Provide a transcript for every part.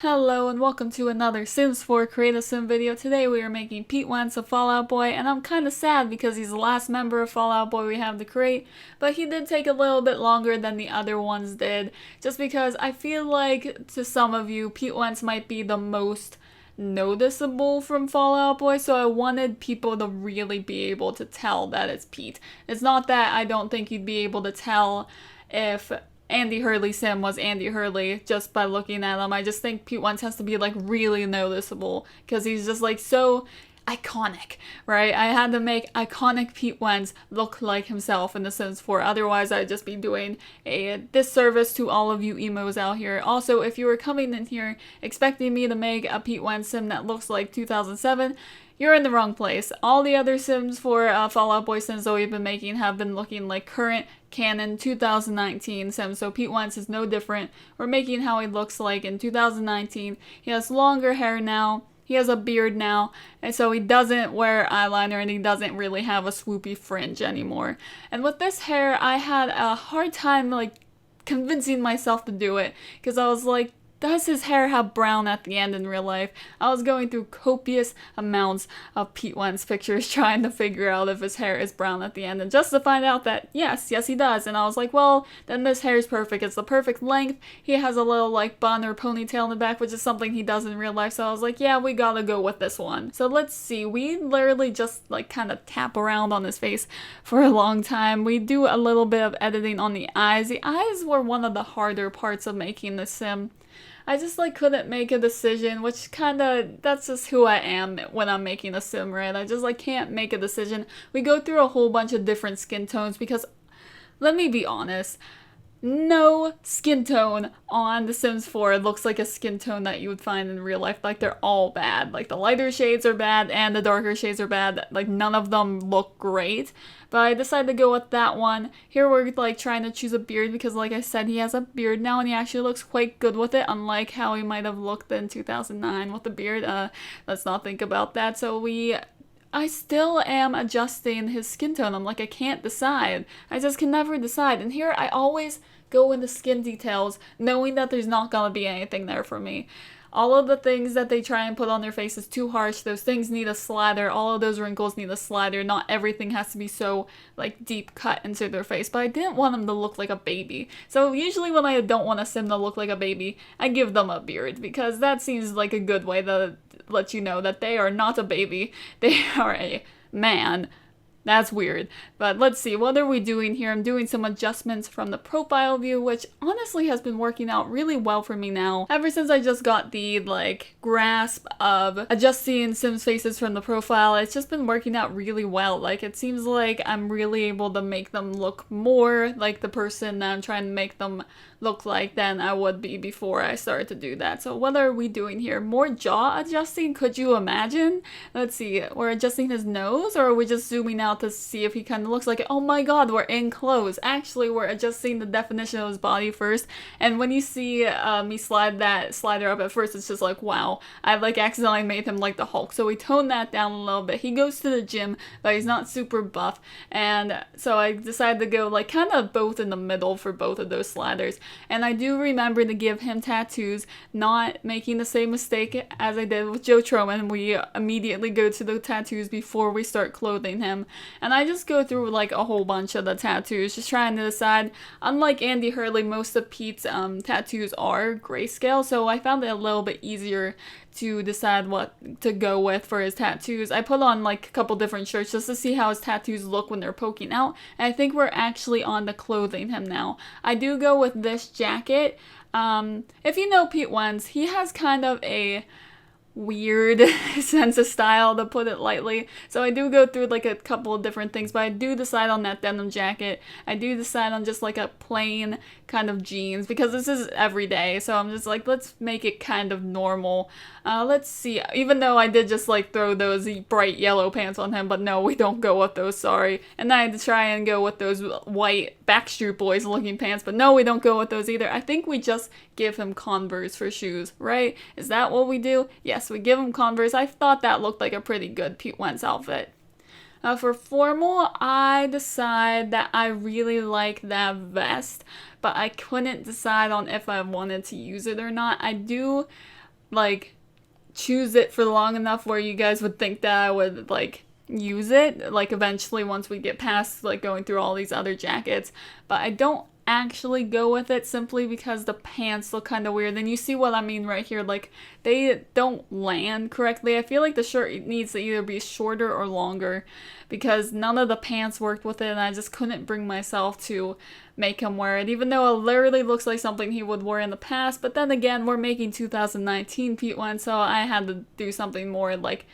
Hello and welcome to another Sims 4 Create a Sim video. Today we are making Pete Wentz a Fallout Boy, and I'm kinda sad because he's the last member of Fallout Boy we have to create, but he did take a little bit longer than the other ones did, just because I feel like to some of you, Pete Wentz might be the most noticeable from Fallout Boy, so I wanted people to really be able to tell that it's Pete. It's not that I don't think you'd be able to tell if Andy Hurley Sim was Andy Hurley just by looking at him. I just think Pete Wentz has to be like really noticeable because he's just like so iconic, right? I had to make iconic Pete Wentz look like himself in The Sims 4. Otherwise, I'd just be doing a disservice to all of you emos out here. Also, if you were coming in here expecting me to make a Pete Wentz Sim that looks like 2007, you're in the wrong place. All the other Sims for Fallout Boy Sims that we've been making have been looking like current canon 2019 Sims, so Pete Wentz is no different. We're making how he looks like in 2019. He has longer hair now. He has a beard now, and so he doesn't wear eyeliner and he doesn't really have a swoopy fringe anymore. And with this hair, I had a hard time like convincing myself to do it because I was like, does his hair have brown at the end in real life? I was going through copious amounts of Pete Wentz pictures trying to figure out if his hair is brown at the end, and just to find out that yes he does. And I was like, well, then this hair is perfect. It's the perfect length. He has a little like bun or ponytail in the back, which is something he does in real life, so I was like, yeah, we gotta go with this one. So let's see, we literally just like kind of tap around on his face for a long time. We do a little bit of editing on the eyes. The eyes were one of the harder parts of making this sim. I just like couldn't make a decision, which that's just who I am when I'm making a sim, right? I just like can't make a decision. We go through a whole bunch of different skin tones because, let me be honest, no skin tone on The Sims 4 looks like a skin tone that you would find in real life. Like, they're all bad. Like, the lighter shades are bad and the darker shades are bad. Like, none of them look great. But I decided to go with that one. Here we're, like, trying to choose a beard because, like I said, he has a beard now and he actually looks quite good with it, unlike how he might have looked in 2009 with the beard. Let's not think about that. So I still am adjusting his skin tone. I'm like, I can't decide. I just can never decide. And here I always go into skin details knowing that there's not gonna be anything there for me. All of the things that they try and put on their face is too harsh. Those things need a slather. All of those wrinkles need a slather. Not everything has to be so like deep cut into their face. But I didn't want them to look like a baby. So usually when I don't want a sim to look like a baby, I give them a beard because that seems like a good way to let you know that they are not a baby. They are a man. That's weird. But let's see, what are we doing here? I'm doing some adjustments from the profile view, which honestly has been working out really well for me now. Ever since I just got the like grasp of adjusting Sims faces from the profile, it's just been working out really well. Like, it seems like I'm really able to make them look more like the person that I'm trying to make them look like than I would be before I started to do that. So what are we doing here? More jaw adjusting? Could you imagine? Let's see, we're adjusting his nose, or are we just zooming out to see if he kind of looks like it? Oh my god, we're in close. Actually, we're adjusting the definition of his body first, and when you see me slide that slider up at first, it's just like, wow, I like accidentally made him like the Hulk. So we toned that down a little bit. He goes to the gym, but he's not super buff, and so I decided to go like kind of both in the middle for both of those sliders. And I do remember to give him tattoos, not making the same mistake as I did with Joe Troman. We immediately go to the tattoos before we start clothing him. And I just go through like a whole bunch of the tattoos, just trying to decide. Unlike Andy Hurley, most of Pete's tattoos are grayscale, so I found it a little bit easier to decide what to go with for his tattoos. I put on like a couple different shirts just to see how his tattoos look when they're poking out, and I think we're actually on to clothing him now. I do go with this jacket. If you know Pete Wentz, he has kind of a weird sense of style, to put it lightly. So I do go through like a couple of different things, but I do decide on that denim jacket. I do decide on just like a plain kind of jeans because this is every day. So I'm just like, let's make it kind of normal. Let's see, even though I did just like throw those bright yellow pants on him, but no, we don't go with those, sorry. And then I had to try and go with those white Backstreet Boys looking pants, but no, we don't go with those either. I think we just give him Converse for shoes, right? Is that what we do? Yes, we give him Converse. I thought that looked like a pretty good Pete Wentz outfit. For formal, I decide that I really like that vest, but I couldn't decide on if I wanted to use it or not. I do like choose it for long enough where you guys would think that I would like use it like eventually once we get past like going through all these other jackets, but I don't actually go with it simply because the pants look kind of weird. And you see what I mean right here, like they don't land correctly. I feel like the shirt needs to either be shorter or longer because none of the pants worked with it and I just couldn't bring myself to make him wear it, even though it literally looks like something he would wear in the past. But then again, we're making 2019 Pete Wentz, so I had to do something more like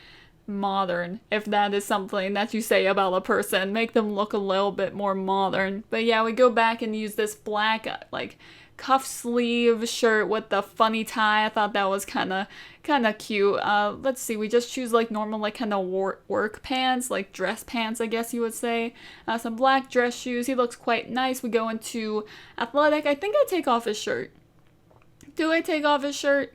modern, if that is something that you say about a person. Make them look a little bit more modern. But yeah, we go back and use this black like cuff sleeve shirt with the funny tie. I thought that was kind of cute. Let's see, we just choose like normal like kind of work pants, like dress pants I guess you would say. Some black dress shoes. He looks quite nice. We go into athletic. I think I take off his shirt. Do I take off his shirt?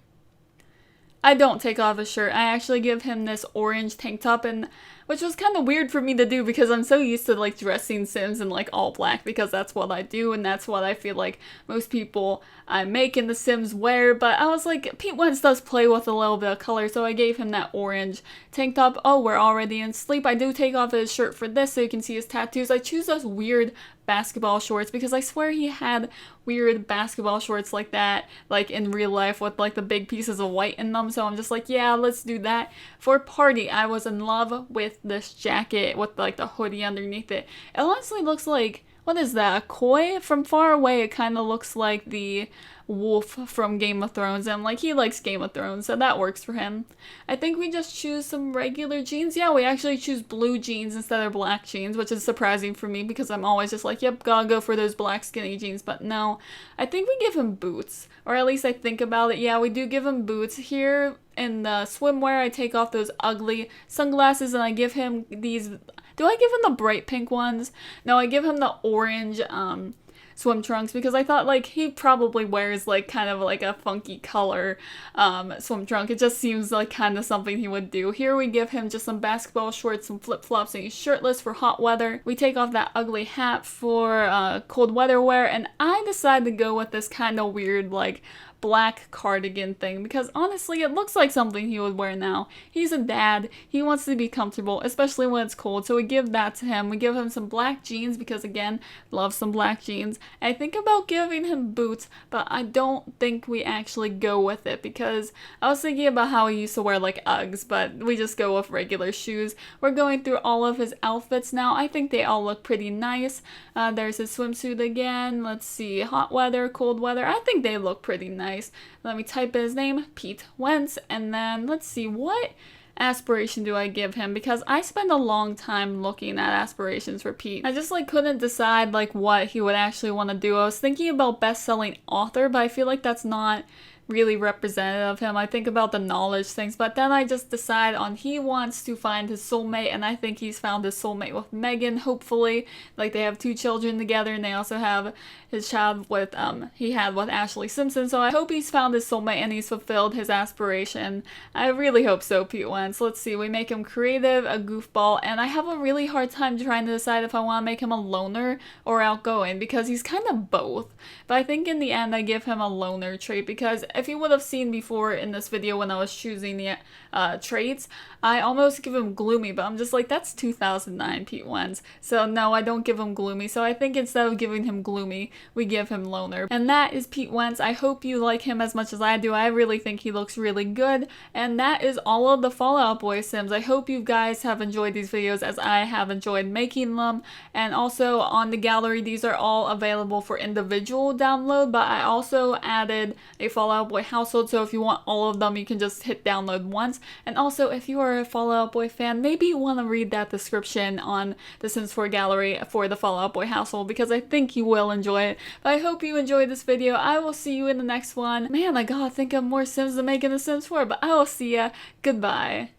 I don't take off his shirt. I actually give him this orange tank top, and which was kind of weird for me to do because I'm so used to like dressing Sims in like all black because that's what I do and that's what I feel like most people I make in The Sims wear. But I was like, Pete Wentz does play with a little bit of color, so I gave him that orange tank top. Oh, we're already in sleep. I do take off his shirt for this so you can see his tattoos. I choose those weird basketball shorts because I swear he had weird basketball shorts like that like in real life with like the big pieces of white in them, so I'm just like, yeah, let's do that. For party, I was in love with this jacket with like the hoodie underneath it. It honestly looks like, what is that, a koi? From far away it kind of looks like the wolf from Game of Thrones, and like he likes Game of Thrones, so that works for him. I think we just choose some regular jeans. Yeah, we actually choose blue jeans instead of black jeans, which is surprising for me because I'm always just like, yep, gotta go for those black skinny jeans. But no, I think we give him boots, or at least I think about it. Yeah, we do give him boots. Here in the swimwear, I take off those ugly sunglasses and I give him these. Do I give him the bright pink ones? No, I give him the orange swim trunks because I thought like he probably wears like kind of like a funky color swim trunk. It just seems like kind of something he would do. Here we give him just some basketball shorts, some flip-flops, and he's shirtless for hot weather. We take off that ugly hat for cold weather wear, and I decide to go with this kind of weird like black cardigan thing because honestly it looks like something he would wear now. He's a dad, he wants to be comfortable, especially when it's cold, so we give that to him. We give him some black jeans because again, love some black jeans. I think about giving him boots, but I don't think we actually go with it because I was thinking about how he used to wear like Uggs, but we just go with regular shoes. We're going through all of his outfits now. I think they all look pretty nice. There's his swimsuit again. Let's see, hot weather, cold weather. I think they look pretty nice. Let me type in his name, Pete Wentz, and then let's see, what aspiration do I give him? Because I spent a long time looking at aspirations for Pete. I just like couldn't decide like what he would actually want to do. I was thinking about best-selling author, but I feel like that's not really representative of him. I think about the knowledge things, but then I just decide on he wants to find his soulmate, and I think he's found his soulmate with Megan, hopefully. Like they have 2 children together, and they also have his child with he had with Ashley Simpson, so I hope he's found his soulmate and he's fulfilled his aspiration. I really hope so, Pete Wentz. Let's see, we make him creative, a goofball, and I have a really hard time trying to decide if I want to make him a loner or outgoing because he's kind of both, but I think in the end I give him a loner trait because if you would have seen before in this video when I was choosing the traits, I almost give him gloomy, but I'm just like, that's 2009 Pete Wentz. So no, I don't give him gloomy. So I think instead of giving him gloomy, we give him loner. And that is Pete Wentz. I hope you like him as much as I do. I really think he looks really good. And that is all of the Fall Out Boy Sims. I hope you guys have enjoyed these videos as I have enjoyed making them. And also on the gallery, these are all available for individual download, but I also added a Fall Out Boy household, so if you want all of them, you can just hit download once. And also, if you are a Fall Out Boy fan, maybe you want to read that description on the Sims 4 gallery for the Fall Out Boy household, because I think you will enjoy it. But I hope you enjoyed this video. I will see you in the next one. Man, I gotta think of more Sims to make in the Sims 4, but I will see ya. Goodbye.